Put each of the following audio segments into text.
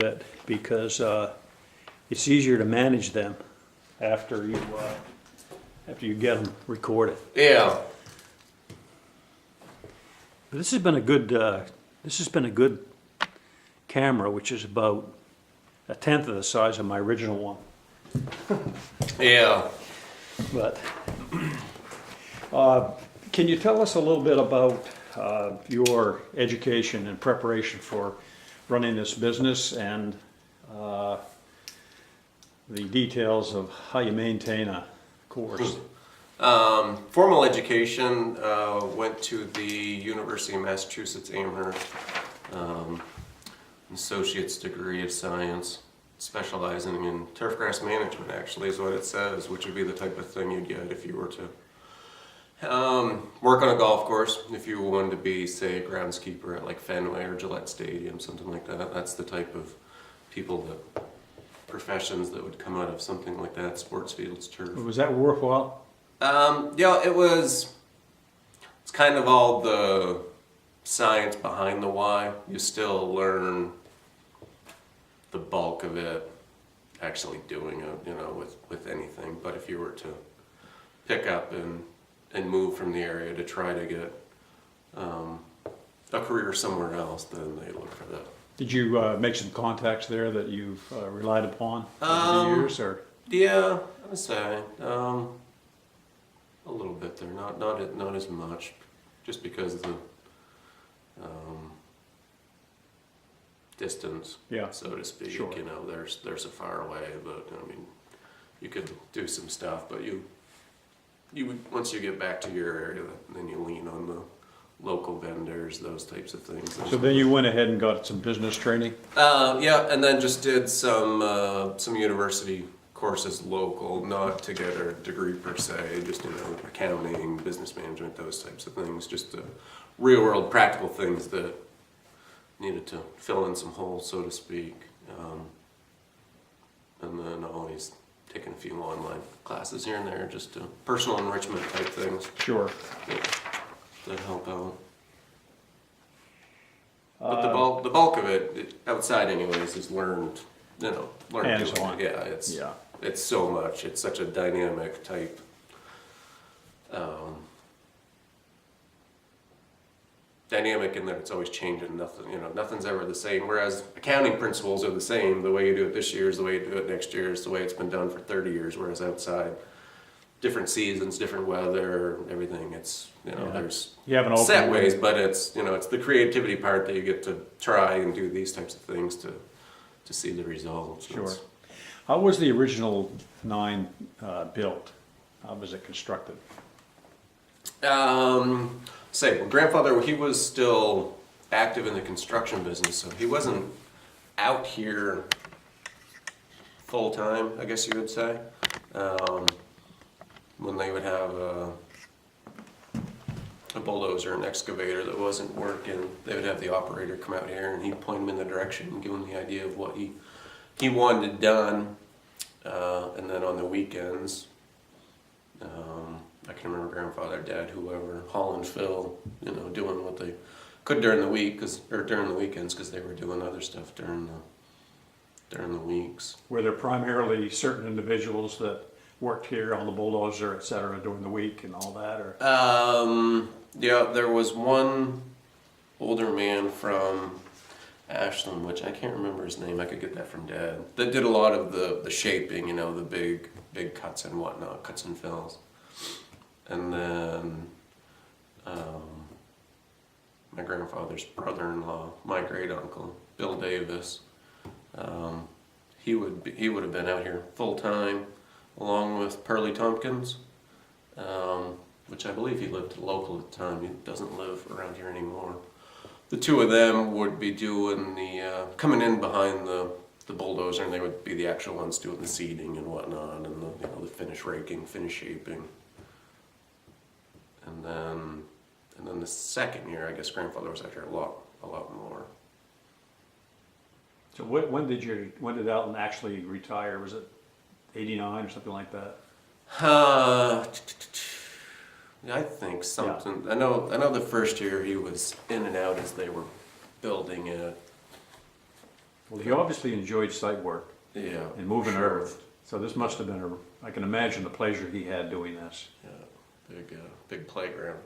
bit because it's easier to manage them after you get them recorded. Yeah. But this has been a good camera, which is about a tenth of the size of my original one. Yeah. But can you tell us a little bit about your education and preparation for running this business and the details of how you maintain a course? Formal education, went to the University of Massachusetts Amherst, associate's degree of science, specializing in turfgrass management actually is what it says, which would be the type of thing you'd get if you were to work on a golf course. If you wanted to be, say, a groundskeeper at like Fenway or Gillette Stadium, something like that. That's the type of professions that would come out of something like that, sports fields, turf. Was that worthwhile? Yeah, it's kind of all the science behind the why. You still learn the bulk of it actually doing it, with anything. But if you were to pick up and move from the area to try to get a career somewhere else, then they look for that. Did you make some contacts there that you've relied upon over the years, or? Yeah, I would say a little bit there, not as much, just because the distance, Yeah, so to speak. sure. There's a far away, but I mean, you could do some stuff, but you would, once you get back to your area, then you lean on the local vendors, those types of things. So then you went ahead and got some business training? Yeah, and then just did some university courses local, not to get a degree per se, just accounting, business management, those types of things, just the real world practical things that needed to fill in some holes, so to speak. And then always taking a few online classes here and there, just personal enrichment type things. Sure. That help out. But the bulk of it, outside anyways, is learned doing Hands-on. it. Yeah, it's so much. It's such a dynamic type. Dynamic in that it's always changing. Nothing's ever the same. Whereas accounting principles are the same. The way you do it this year is the way you do it next year. Is the way it's been done for 30 years. Whereas outside, different seasons, different weather, everything. It's there's You have an open set ways, but it's it's the creativity part that you get to try and do these types of things to see the results. Sure. How was the original 9 built? How was it constructed? Well, grandfather, he was still active in the construction business, so he wasn't out here full time, I guess you would say. When they would have a bulldozer, an excavator that wasn't working, they would have the operator come out here and he'd point him in the direction and give him the idea of what he wanted done. And then on the weekends, I can remember grandfather, dad, whoever, Holland, Phil, doing what they could during the week, during the weekends, because they were doing other stuff during the weeks. Were there primarily certain individuals that worked here on the bulldozer, et cetera, during the week and all that, or? Yeah, there was one older man from Ashland, which I can't remember his name. I could get that from Dad. That did a lot of the shaping, the big cuts and whatnot, cuts and fills. And then my grandfather's brother-in-law, my great uncle, Bill Davis, he would have been out here full time, along with Pearlie Tompkins, which I believe he lived local at the time. He doesn't live around here anymore. The two of them would be doing coming in behind the bulldozer, and they would be the actual ones doing the seeding and whatnot, and the finish raking, finish shaping. And then the second year, I guess grandfather was out here a lot more. So when did Alton actually retire? Was it 89 or something like that? I think something. Yeah. I know the first year he was in and out as they were building it. Well, he obviously enjoyed site work Yeah. and moving sure. earth. So this must have been I can imagine the pleasure he had doing this. Yeah, big playground.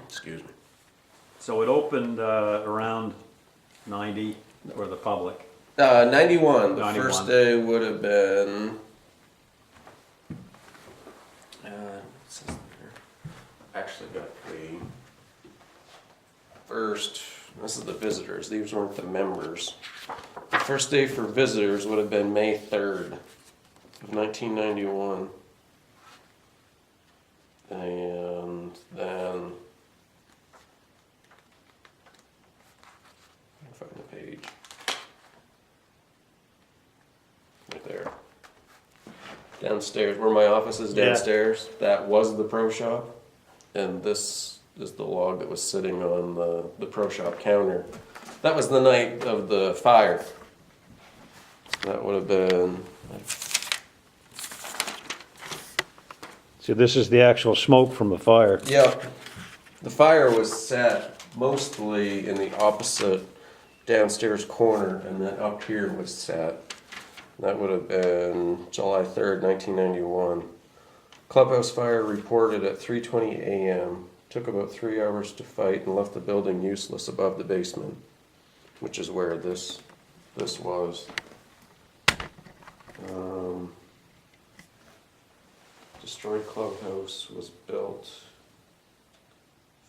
Excuse me. So it opened around 90 for the public. 91. The 91. first day would have been. It says there. Actually, got the first. This is the visitors. These weren't the members. The first day for visitors would have been May 3rd of 1991, and then. Find the page. Right there. Downstairs, where my office is downstairs, that was the pro shop. And this is the log that was sitting on the pro shop counter. That was the night of the fire. That would have been. So this is the actual smoke from the fire. Yep. The fire was set mostly in the opposite downstairs corner, and then up here was set. That would have been July 3rd, 1991. Clubhouse fire reported at 3:20 a.m. Took about 3 hours to fight and left the building useless above the basement, which is where this was. Destroyed clubhouse was built,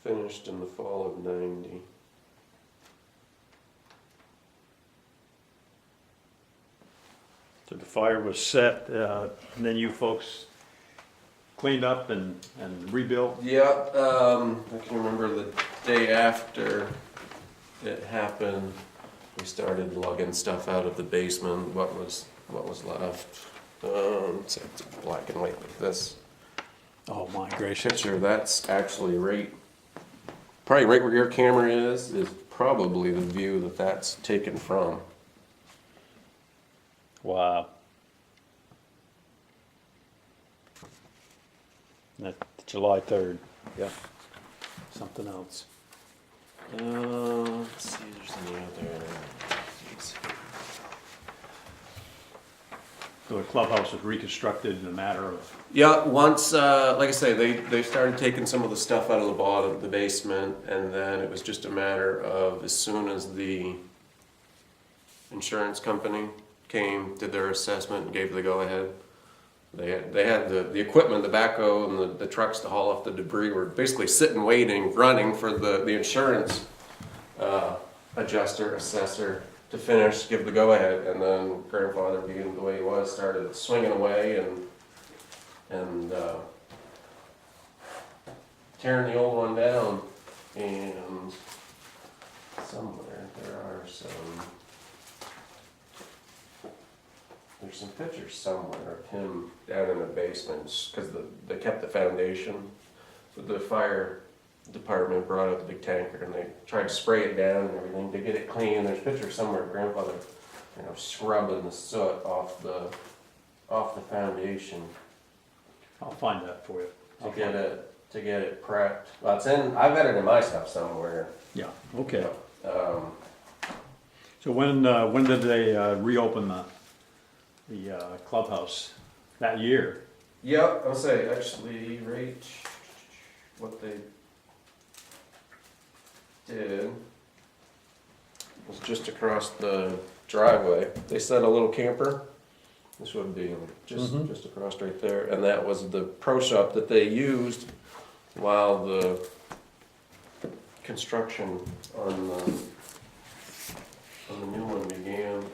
finished in the fall of 90. So the fire was set, and then you folks cleaned up and rebuilt? Yeah, I can remember the day after it happened, we started lugging stuff out of the basement, what was left. It's black and white like this. Oh my gracious. Picture, that's actually probably right where your camera is probably the view that's taken from. Wow. That's July 3rd. Yeah. Something else. Let's see if there's any other. So the clubhouse was reconstructed in a matter of, Yeah, once, like I say, they started taking some of the stuff out of the bottom, the basement, and then it was just a matter of as soon as the insurance company came, did their assessment, and gave the go-ahead. They had the equipment, the backhoe, and the trucks to haul off the debris were basically sitting, waiting, running for the insurance adjuster, assessor to finish, give the go-ahead, and then grandfather, being the way he was, started swinging away and tearing the old one down. And somewhere there's some pictures somewhere of him down in the basement, because they kept the foundation. So the fire department brought out the big tanker and they tried to spray it down and everything to get it clean. There's pictures somewhere of grandfather, scrubbing the soot off the foundation I'll find that for you. to get it prepped. Well, I've got it in my stuff somewhere. Yeah, okay. Um, So when did they reopen the clubhouse? That year? Yep, I'll say actually right what they did was just across the driveway. They set a little camper. This would be just across right there, and that was the pro shop that they used while the construction on the new one began.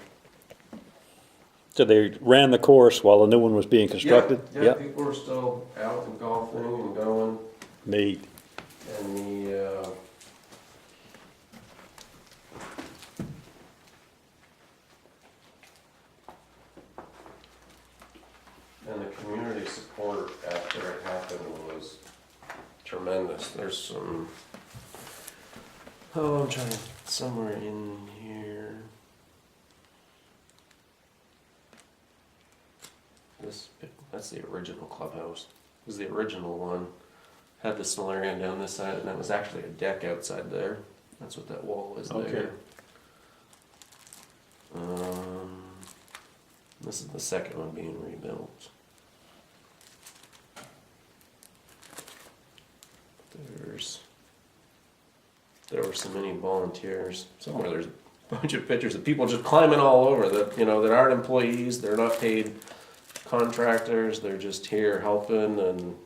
So they ran the course while the new one was being constructed? Yeah, people were still out and golfing and going. Neat. And the community support after it happened was tremendous. There's some, I'm trying to, somewhere in here. That's the original clubhouse. It was the original one. Had the solarium down this side, and that was actually a deck outside there. That's what that wall is Okay. there. This is the second one being rebuilt. There were so many volunteers. Somewhere there's a bunch of pictures of people just climbing all over that, that aren't employees, they're not paid contractors, they're just here helping. And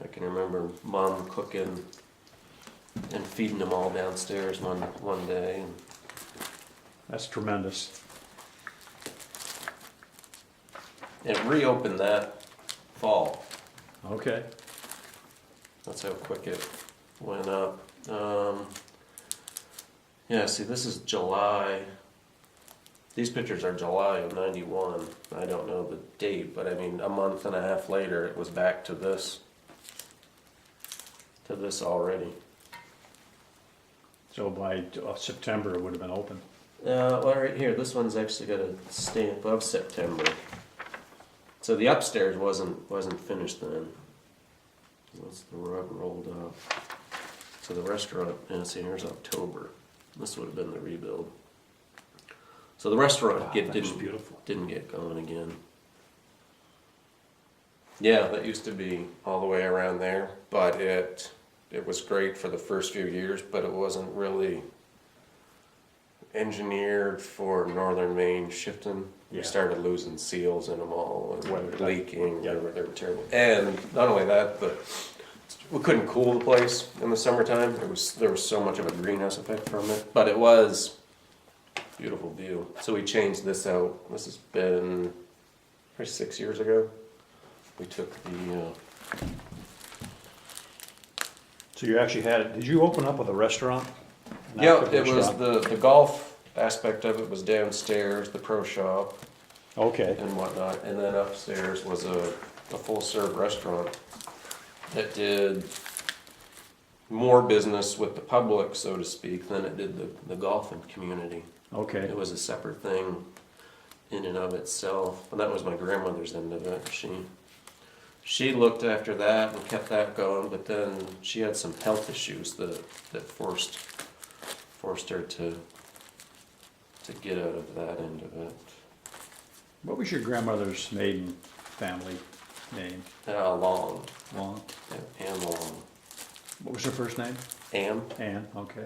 I can remember Mom cooking and feeding them all downstairs one day. And That's tremendous. it reopened that fall. Okay. That's how quick it went up. Yeah, see, this is July. These pictures are July of '91. I don't know the date, but I mean, a month and a half later, it was back to this. To this already. So by September, it would have been open. Well, right here, this one's actually got a stamp of September. So the upstairs wasn't finished then. That's the rug rolled up. So the restaurant, and see, here's October. This would have been the rebuild. So the restaurant didn't get going again. Yeah, that used to be all the way around there, but it was great for the first few years, but it wasn't really engineered for northern Maine shifting. Yeah. We started losing seals in them all and Weather. leaking. Yeah. They were terrible. And not only that, but we couldn't cool the place in the summertime. There was so much of a greenhouse effect from it, but it was a beautiful view. So we changed this out. This has been probably 6 years ago. We took the. So you actually had it, did you open up with a restaurant? An Yeah, active it was restaurant? the golf aspect of it was downstairs, the pro shop Okay, and whatnot, and then upstairs was a full serve restaurant that did more business with the public, so to speak, than it did the golfing community. okay. It was a separate thing in and of itself, and that was my grandmother's end of it. She looked after that and kept that going, but then she had some health issues that forced her to get out of that end of it. What was your grandmother's maiden family name? Long. Long. Yeah, Ann Long. What was her first name? Ann? Ann, okay.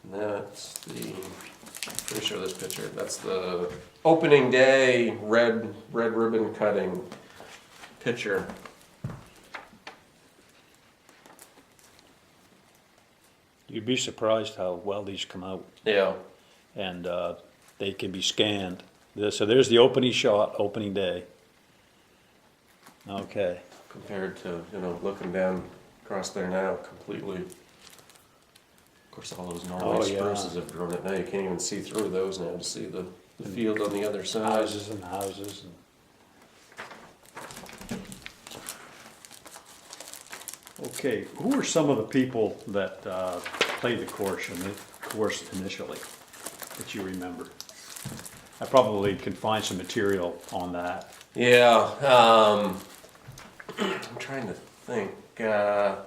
And that's let me show this picture. That's the opening day red ribbon cutting picture. You'd be surprised how well these come out. Yeah. And they can be scanned. So there's the opening shot, opening day. Okay. Compared to, looking down across there now, completely. Of course, all those Norway spruces have grown it now. You can't even see through those now to see the field on the other side. Houses and houses. Okay, who were some of the people that played the course initially that you remember? I probably can find some material on that. Yeah, I'm trying to think. A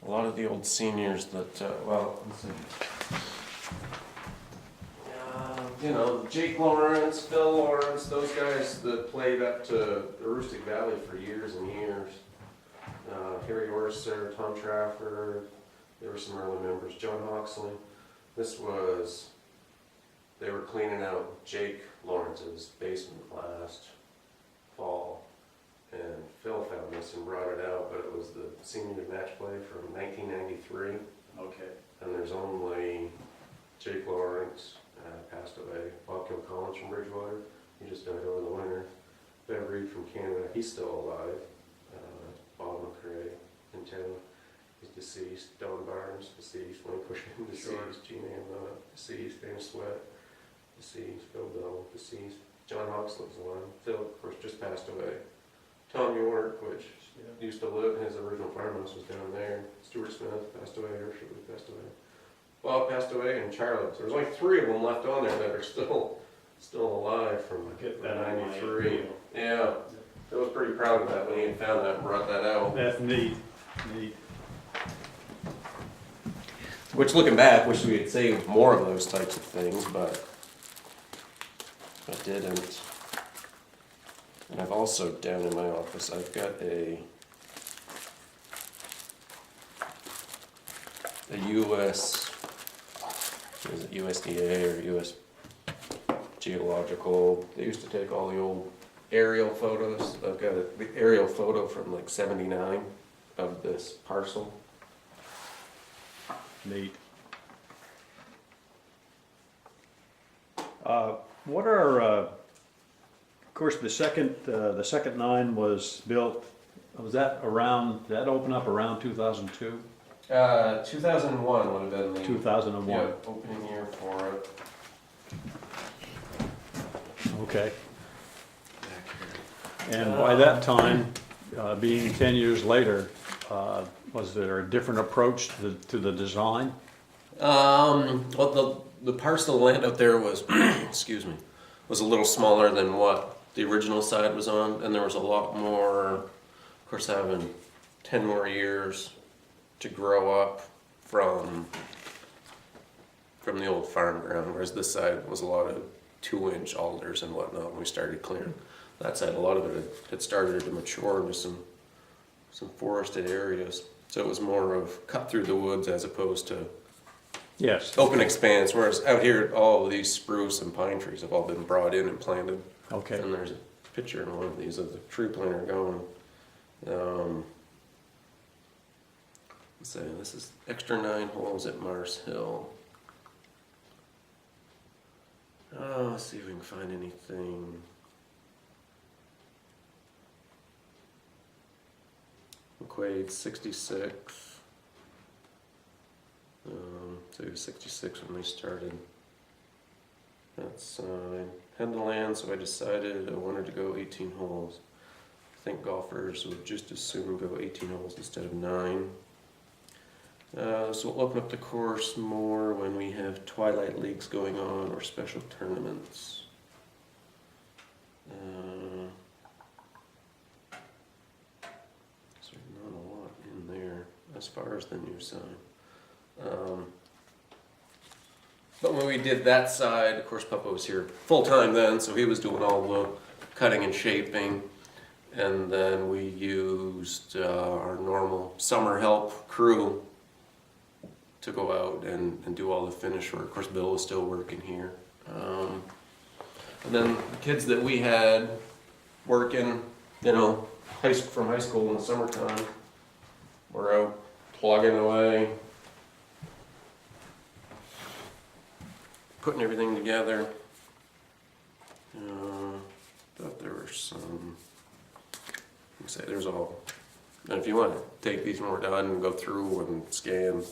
lot of the old seniors that, let's see. Jake Lawrence, Phil Lawrence, those guys that played up to the Aroostook Valley for years and years. Harry Orser, Tom Trafford, there were some early members. John Hoxley. They were cleaning out Jake Lawrence's basement last fall. And Phil found this and brought it out, but it was the senior match play from 1993. Okay. And there's only Jake Lawrence, passed away. Bob Collins from Bridgewater, he just died over the winter. Ben Reed from Canada, he's still alive. Bob McRae in town, he's deceased. Don Barnes, deceased. Wayne Cushman, deceased. Gene Amnott, deceased. Dana Sweat, deceased. Phil Bell, deceased. John Hoxley's alive. Phil, of course, just passed away. Tom York, which used to live, his original farmhouse was down there. Stuart Smith passed away, Hershey passed away. Bob passed away, and Charlie. So there's only 3 of them left on there that are still alive from '93. Yeah, I was pretty proud of that when he had found that and brought that out. That's neat. Which, looking back, wish we had saved more of those types of things, but I didn't. And I've also, down in my office, I've got a US, is it USDA or US Geological, they used to take all the old aerial photos. I've got the aerial photo from like '79 of this parcel. Neat. What are, of course, the second 9 was built, was that around, did that open up around 2002? 2001 would have been the 2001. yeah, opening year for it. Okay. And by that time, being 10 years later, was there a different approach to the design? Well, the parcel of land out there was, excuse me, was a little smaller than what the original side was on, and there was a lot more, of course, having 10 more years to grow up from the old farm ground, whereas this side was a lot of 2-inch alders and whatnot when we started clearing. That side, a lot of it had started to mature into some forested areas. So it was more of cut through the woods as opposed to Yes. open expanse, whereas out here, all of these spruce and pine trees have all been brought in and planted. Okay. And there's a picture in one of these of the tree planter going. Let's say this is extra 9 holes at Mars Hill. Let's see if we can find anything. McQuaid 66. So he was 66 when we started. That's had the land, so I decided I wanted to go 18 holes. I think golfers would just as soon go 18 holes instead of 9. So we'll open up the course more when we have twilight leagues going on or special tournaments. So not a lot in there as far as the new side. But when we did that side, of course, Papa was here full time then, so he was doing all the cutting and shaping. And then we used our normal summer help crew to go out and do all the finish work. Of course, Bill was still working here. And then the kids that we had working, you know, from high school in the summertime, were out plugging away, putting everything together. Thought there were some, like I say, there's all, and if you want to take these when we're done and go through and scan,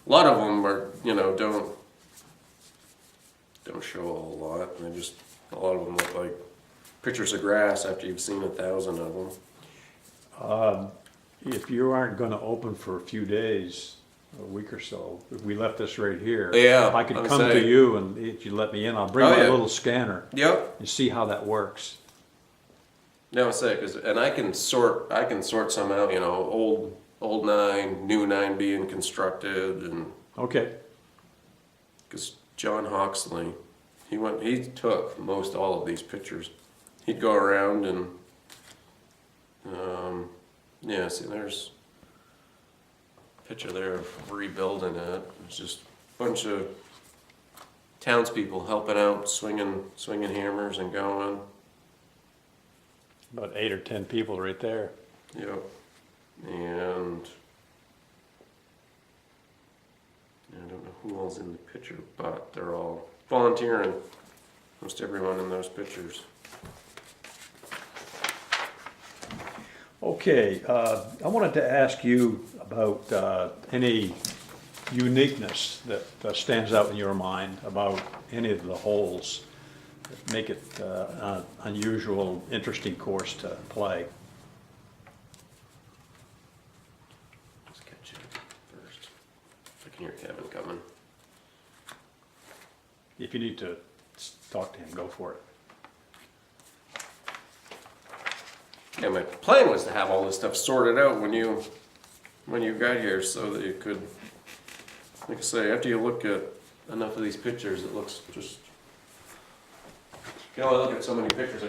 a lot of them are, you know, don't show a whole lot. And they just, a lot of them look like pictures of grass after you've seen 1,000 of them. If you aren't going to open for a few days, a week or so, if we left this right here, Yeah, if I could I'm come to saying. you and if you let me in, I'll bring Oh, my yeah. little scanner Yep. and see how that works. No, say, and I can sort some out, you know, old 9, new 9 being constructed, and Okay. because John Hawksley, he took most all of these pictures. He'd go around and, yeah, see, there's a picture there of rebuilding it. It's just a bunch of townspeople helping out, swinging hammers and going. About 8 or 10 people right there. Yep. And I don't know who all's in the picture, but they're all volunteering. Most everyone in those pictures. Okay, I wanted to ask you about any uniqueness that stands out in your mind about any of the holes that make it an unusual, interesting course to play. Let's catch it first. I can hear Kevin coming. If you need to talk to him, go for it. Yeah, my plan was to have all this stuff sorted out when you got here, so that you could like I say, after you look at enough of these pictures, it looks just, you can only look at so many pictures.